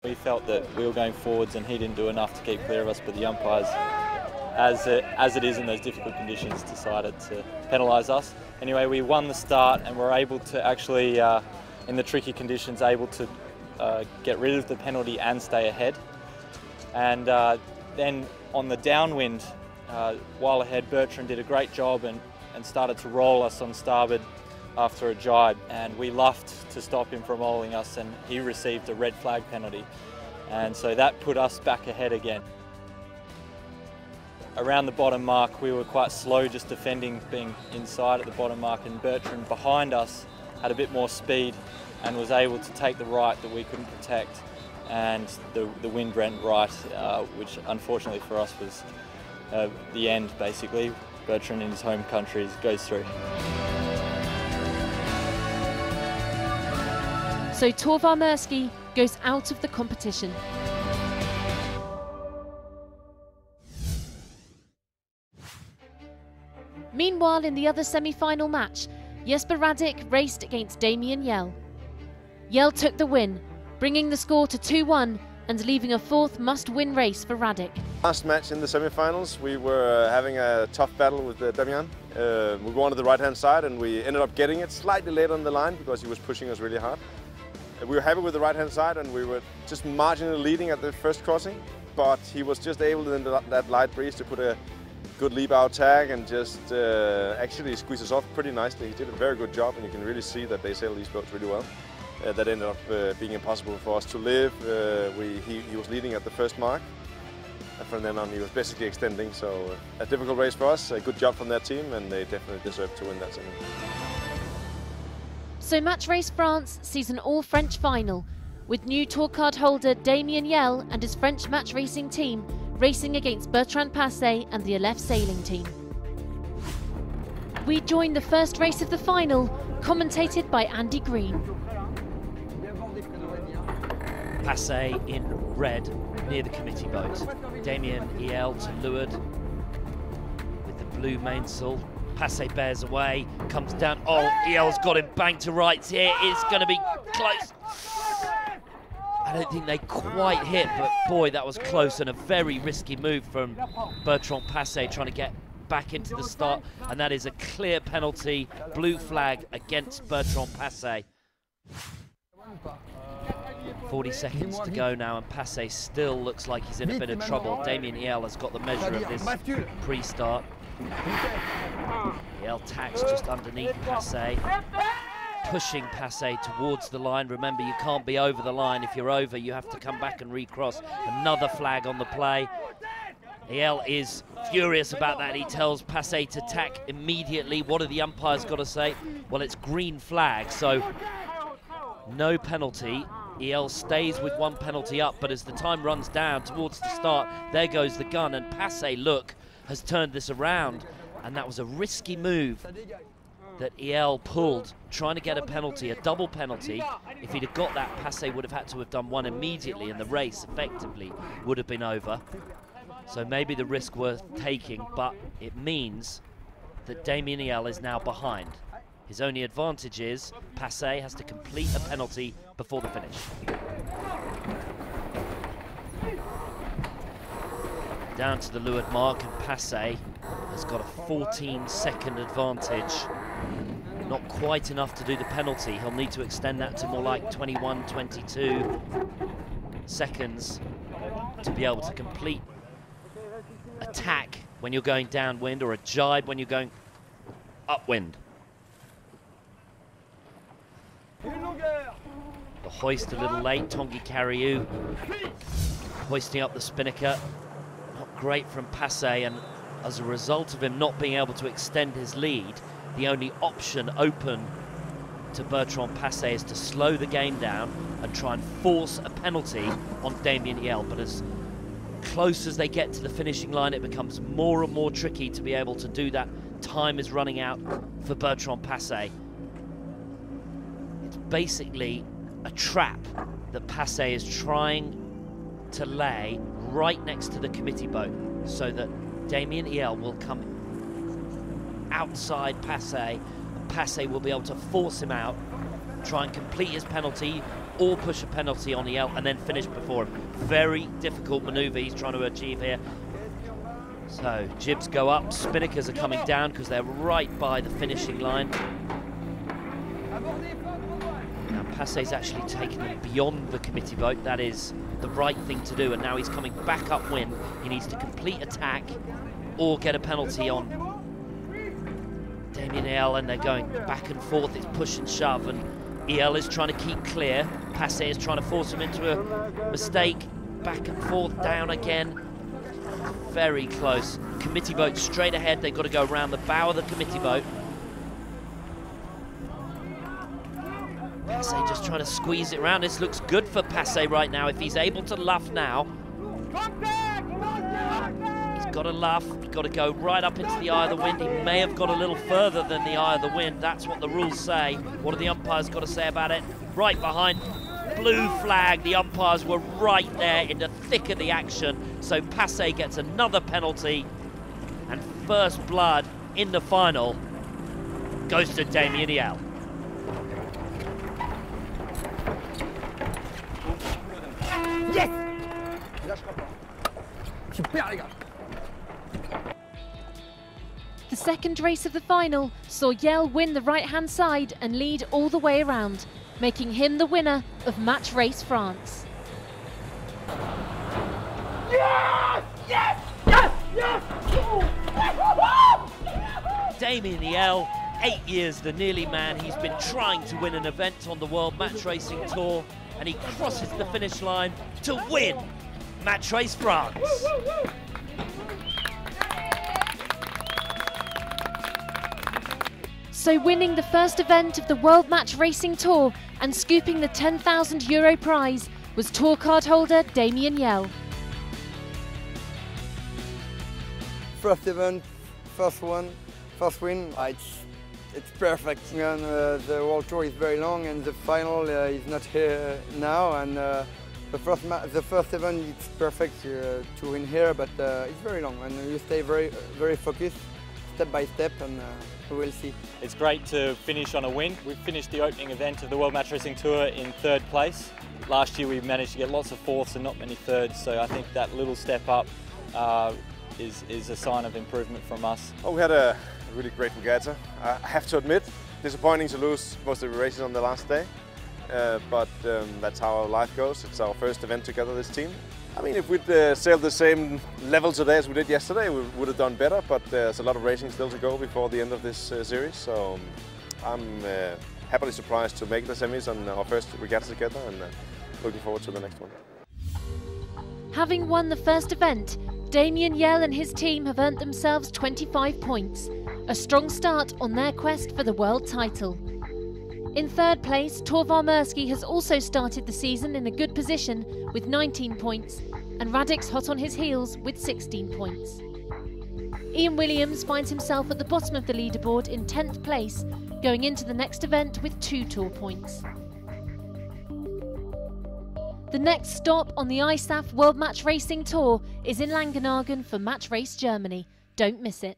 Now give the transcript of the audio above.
We felt that we were going forwards and he didn't do enough to keep clear of us, but the umpires, as it is in those difficult conditions, decided to penalise us. Anyway, we won the start and were able to actually, in the tricky conditions, able to get rid of the penalty and stay ahead. And then on the downwind, while ahead, Bertrand did a great job and started to roll us on starboard after a jibe, and we luffed to stop him from rolling us, and he received a red flag penalty, and so that put us back ahead again. Around the bottom mark we were quite slow just defending, being inside at the bottom mark, and Bertrand behind us had a bit more speed and was able to take the right that we couldn't protect, and the wind went right, which unfortunately for us was the end basically. Bertrand in his home country goes through. So Torvar Mirsky goes out of the competition. Meanwhile, in the other semi-final match, Jesper Radic raced against Damien Yell. Yell took the win, bringing the score to 2-1 and leaving a fourth must-win race for Radic. Last match in the semi-finals, we were having a tough battle with Damien. We wanted the right-hand side and we ended up getting it slightly late on the line because he was pushing us really hard. We were happy with the right-hand side and we were just marginally leading at the first crossing, but he was just able in that light breeze to put a good leap-out tag and just actually squeeze us off pretty nicely. He did a very good job, and you can really see that they sail these boats really well. That ended up being impossible for us to live. He was leading at the first mark, and from then on he was basically extending, so a difficult race for us. A good job from their team, and they definitely deserve to win that semi. So Match Race France sees an all-French final, with new tour card holder Damien Yell and his French match racing team racing against Bertrand Passé and the Aleph sailing team. We join the first race of the final, commentated by Andy Green. Passé in red near the committee boat. Damien Yell to leeward with the blue mainsail. Passé bears away, comes down. Oh, Yell's got him bang to rights here. It's going to be close. I don't think they quite hit, but boy, that was close and a very risky move from Bertrand Passé trying to get back into the start, and that is a clear penalty, blue flag against Bertrand Passé. 40 seconds to go now, and Passé still looks like he's in a bit of trouble. Damien Yell has got the measure of this pre-start. Yell tacks just underneath Passé, pushing Passé towards the line. Remember, you can't be over the line. If you're over, you have to come back and recross. Another flag on the play. Yell is furious about that. He tells Passé to tack immediately. What have the umpires got to say? Well, it's green flag, so no penalty. Yell stays with one penalty up, but as the time runs down towards the start, there goes the gun, and Passé, look, has turned this around, and that was a risky move that Yell pulled, trying to get a penalty, a double penalty. If he'd have got that, Passé would have had to have done one immediately, and the race effectively would have been over. So maybe the risk worth taking, but it means that Damien Yell is now behind. His only advantage is Passé has to complete a penalty before the finish. Down to the leeward mark, and Passé has got a 14-second advantage. Not quite enough to do the penalty. He'll need to extend that to more like 21, 22 seconds to be able to complete a tack when you're going downwind, or a jibe when you're going upwind. The hoist a little late, Tanguy Carriou hoisting up the spinnaker. Not great from Passé, and as a result of him not being able to extend his lead, the only option open to Bertrand Passé is to slow the game down and try and force a penalty on Damien Yell. But as close as they get to the finishing line, it becomes more and more tricky to be able to do that. Time is running out for Bertrand Passé. It's basically a trap that Passé is trying to lay right next to the committee boat, so that Damien Yell will come outside Passé, and Passé will be able to force him out, try and complete his penalty, or push a penalty on Jell and then finish before him. Very difficult manoeuvre he's trying to achieve here. So jibs go up, spinnakers are coming down because they're right by the finishing line. Now Passey's actually taken them beyond the committee boat. That is the right thing to do, and now he's coming back upwind. He needs to complete attack or get a penalty on Damien Jell, and they're going back and forth. It's push and shove, and Jell is trying to keep clear. Passey is trying to force him into a mistake. Back and forth, down again. Very close. Committee boat straight ahead. They've got to go around the bow of the committee boat. Passey just trying to squeeze it around. This looks good for Passey right now. If he's able to luff now, he's got to luff. He's got to go right up into the eye of the wind. He may have got a little further than the eye of the wind. That's what the rules say. What have the umpires got to say about it? Right behind. Blue flag. The umpires were right there in the thick of the action. So Passey gets another penalty. And first blood in the final goes to Damien Jell. Yes! The second race of the final saw Jell win the right-hand side and lead all the way around, making him the winner of Match Race France. Yes! Yes! Yes! Yes! Damien Jell, 8 years the nearly man. He's been trying to win an event on the World Match Racing Tour, and he crosses the finish line to win Match Race France. So winning the first event of the World Match Racing Tour and scooping the €10,000 prize was tour card holder Damien Jell. First event, first win. It's perfect. And, the World Tour is very long, and the final is not here now. And the first event, it's perfect to win here, but it's very long, and you stay very focused, step by step, and we will see. It's great to finish on a win. We finished the opening event of the World Match Racing Tour in 3rd place. Last year we managed to get lots of 4ths and not many 3rds, so I think that little step up is a sign of improvement from us. Oh, we had a really great regatta. I have to admit, disappointing to lose most of the races on the last day, but that's how our life goes. It's our first event together, this team. I mean, if we'd sailed the same level today as we did yesterday, we would have done better, but there's a lot of racing still to go before the end of this series, so I'm happily surprised to make the semis on our first regatta together, and looking forward to the next one. Having won the first event, Damien Jell and his team have earned themselves 25 points, a strong start on their quest for the world title. In 3rd place, Torvar Mirsky has also started the season in a good position with 19 points, and Radek's hot on his heels with 16 points. Ian Williams finds himself at the bottom of the leaderboard in 10th place, going into the next event with 2 tour points. The next stop on the ISAF World Match Racing Tour is in Langenhagen for Match Race Germany. Don't miss it.